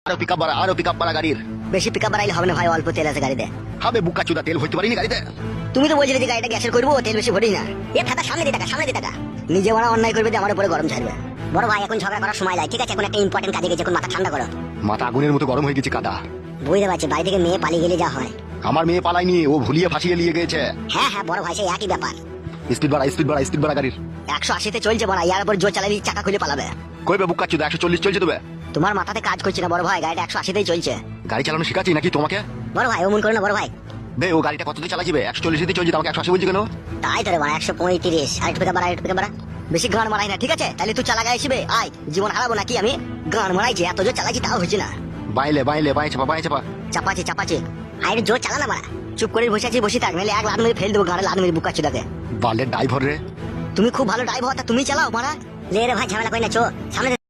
আরো পিকআপ বাড়া গাড়ির। বেশি পিকআপ বাড়াইলে হবে না ভাই, অল্প তেল আছে গাড়িতে। হবে বুকা চুদা, তেল ভরতে পারিনি গাড়িতে। তুমি তো বলছিলে যে গাড়িটা গ্যাসের করবো, তেল বেশি ভরিস না। এ খাতা সামনে দিয়ে টাকা নিজে ওরা অন্যায় করবে, আমার উপরে গরম ছাড়বে। বড় ভাই এখন ঝগড়া করার সময় নাই, ঠিক আছে? এখন একটা ইম্পর্টেন্ট কাজে গেছে, এখন মাথা ঠান্ডা করো। মাথা আগুনের মতো গরম হয়ে গেছে কাদা। বুঝতে পারছি, বাড়ি থেকে মেয়ে পালিয়ে গেলে যা হয়। আমার মেয়ে পালাইনি, ও ভুলিয়ে ফাঁসিয়ে নিয়ে গেছে। হ্যাঁ বড় ভাই, সেই একই ব্যাপার। স্পিড বাড়া গাড়ির। 180-তে চলছে বড়, ইয়ার উপর জোর চালালে চাকা খুলে পালাবে। কইবে বুকা চুদা 140 চলছে তবে। তোমার মাথাতে কাজ করছে না বড় ভাই, গাড়িটা 180-তেই চলছে। গাড়ি চালানো শিখাচ্ছি নাকি তোমাকে? বড় ভাই অমন করো না বড় ভাই। বে ও গাড়িটা কততে চালাছিবে? 140-তে চলছে, আমাকে 180 বলছি কেন? তাই তো রে বড়, 135। আরেকটু পিকআপ বাড়া। বেশি গান মারাই না, ঠিক আছে? তাহলে তুই চালা গাড়ি শিবে আয়, জীবন হারাবো নাকি আমি? গান মারাইছি, এত জোর চালাচ্ছি তাও হচ্ছে না। বাইলে বাই চাপা। চাপাচ্ছে আরে জোর চালা না বাড়া। চুপ করে বসে আছি, বসে থাক, নাহলে এক লাত মেরে ফেল দেবো গাড়ি, লাত মেরে বুকা চুদাকে। বালের ড্রাইভার রে। তুমি খুব ভালো ড্রাইভার, তা তুমি চালাও মারা। লে রে ভাই, ঝামেলা করি না, চো সামনে।